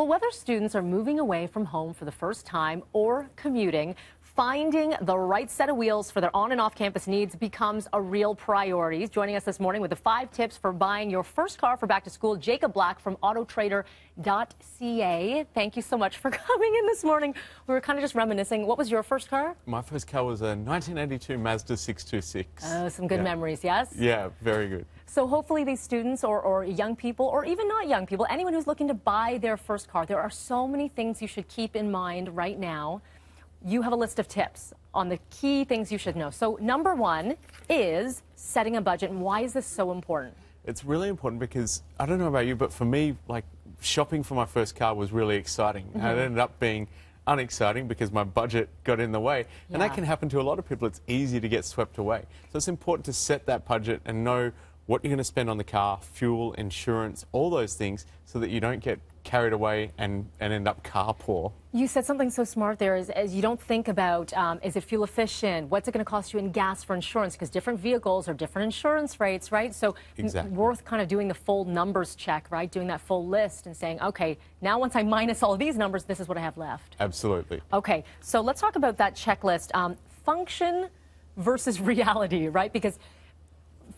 Well, whether students are moving away from home for the first time or commuting, finding the right set of wheels for their on and off campus needs becomes a real priority. He's joining us this morning with the 5 tips for buying your first car for back to school. Jacob Black from Autotrader.ca. Thank you so much for coming in this morning. We were kind of just reminiscing. What was your first car? My first car was a 1982 Mazda 626. Oh, some good memories, yes? Yeah, very good. So hopefully these students or young people, or even not young people, anyone who's looking to buy their first car, there are so many things you should keep in mind right now. You have a list of tips on the key things you should know. So number 1 is setting a budget. And why is this so important? It's really important because, I don't know about you, but for me, like, shopping for my first car was really exciting. And it ended up being unexciting because my budget got in the way. And that can happen to a lot of people. It's easy to get swept away. So it's important to set that budget and know what you're going to spend on the car, fuel, insurance, all those things, so that you don't get carried away and end up car poor. You said something so smart there, is you don't think about, is it fuel efficient? What's it going to cost you in gas for insurance? Because different vehicles are different insurance rates, right? So worth kind of doing the full numbers check, right? Doing that full list and saying, okay, now once I minus all of these numbers, this is what I have left. Absolutely. Okay, so let's talk about that checklist. Function versus reality, right? Because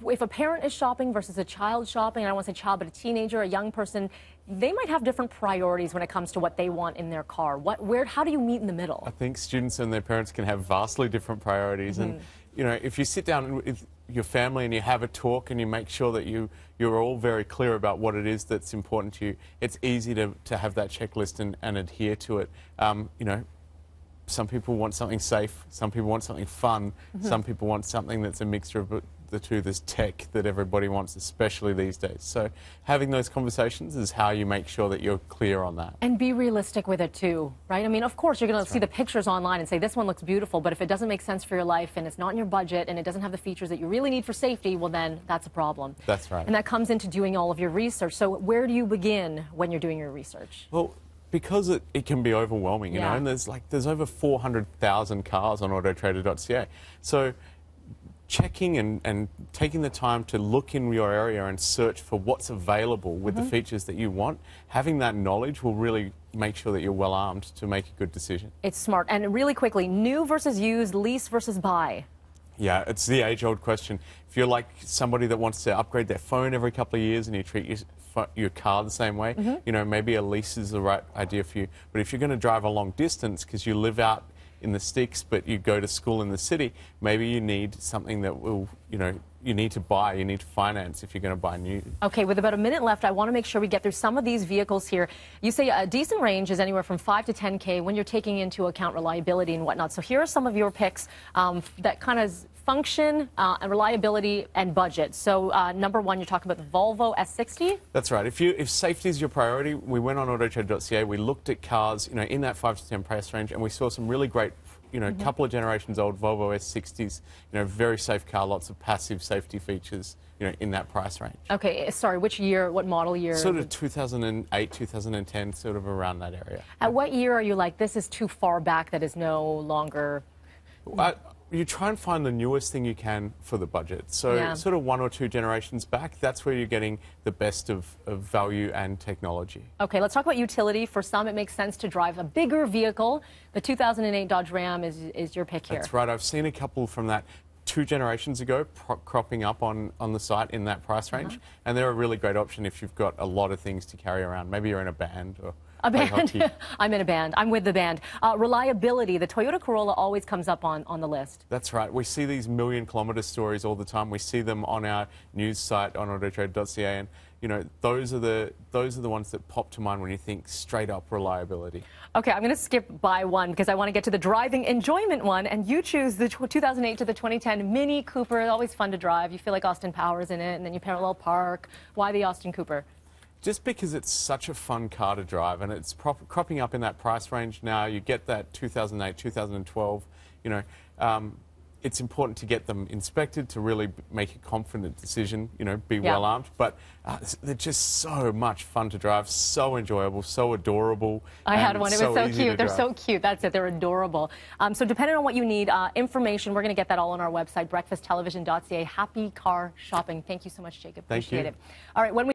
if a parent is shopping versus a child shopping, I don't want to say child, but a teenager, a young person, they might have different priorities when it comes to what they want in their car. How do you meet in the middle? I think students and their parents can have vastly different priorities. And, you know, if you sit down with your family and you have a talk and you make sure that you're all very clear about what it is that's important to you, it's easy to have that checklist and adhere to it. You know, some people want something safe, some people want something fun, some people want something that's a mixture of the two. There's tech that everybody wants, especially these days. So having those conversations is how you make sure that you're clear on that. And be realistic with it too, right? I mean, of course, you're going to see the pictures online and say, this one looks beautiful, but if it doesn't make sense for your life and it's not in your budget and it doesn't have the features that you really need for safety, well, then that's a problem. That's right. And that comes into doing all of your research. So where do you begin when you're doing your research? Well, because it can be overwhelming, you know, and there's over 400,000 cars on Autotrader.ca. So checking and taking the time to look in your area and search for what's available with the features that you want, having that knowledge will really make sure that you're well armed to make a good decision. It's smart. And really quickly, new versus used, lease versus buy. Yeah, it's the age-old question. If you're like somebody that wants to upgrade their phone every couple of years and you treat your car the same way, you know, maybe a lease is the right idea for you. But if you're going to drive a long distance because you live out in the sticks but you go to school in the city, maybe you need something that will, you know, you need to buy, you need to finance if you're going to buy new. Okay, with about a minute left, I want to make sure we get through some of these vehicles here. You say a decent range is anywhere from 5 to 10K when you're taking into account reliability and whatnot. So here are some of your picks that kind of function, and reliability, and budget. So number 1, you're talking about the Volvo S60? That's right. If safety is your priority, we went on Autotrader.ca, we looked at cars, you know, in that 5 to 10 price range, and we saw some really great, you know, couple of generations old Volvo S60s, you know, very safe car, lots of passive safety features, you know, in that price range. Okay, sorry, which year, what model year? Sort of 2008, 2010, sort of around that area. At what year are you like, this is too far back, that is no longer... You try and find the newest thing you can for the budget. So sort of 1 or 2 generations back, that's where you're getting the best of value and technology. Okay, let's talk about utility. For some, it makes sense to drive a bigger vehicle. The 2008 Dodge Ram is your pick here. That's right. I've seen a couple from that 2 generations ago cropping up on the site in that price range. And they're a really great option if you've got a lot of things to carry around. Maybe you're in a band or... A band? I'm in a band. I'm with the band. Reliability. The Toyota Corolla always comes up on the list. That's right. We see these million-kilometre stories all the time. We see them on our news site on Autotrader.ca, and you know those are the ones that pop to mind when you think straight-up reliability. Okay, I'm going to skip by one because I want to get to the driving enjoyment one, and you choose the 2008 to the 2010 Mini Cooper. It's always fun to drive. You feel like Austin Powers in it, and then you parallel park. Why the Austin Cooper? Just because it's such a fun car to drive, and it's cropping up in that price range now. You get that 2008, 2012, you know, it's important to get them inspected to really make a confident decision, you know, be well armed. But they're just so much fun to drive, so enjoyable, so adorable. I had one. It was so cute. They're so cute. That's it. They're adorable. So depending on what you need, information, we're going to get that all on our website, breakfasttelevision.ca. Happy car shopping. Thank you so much, Jacob. Appreciate it. All right. When we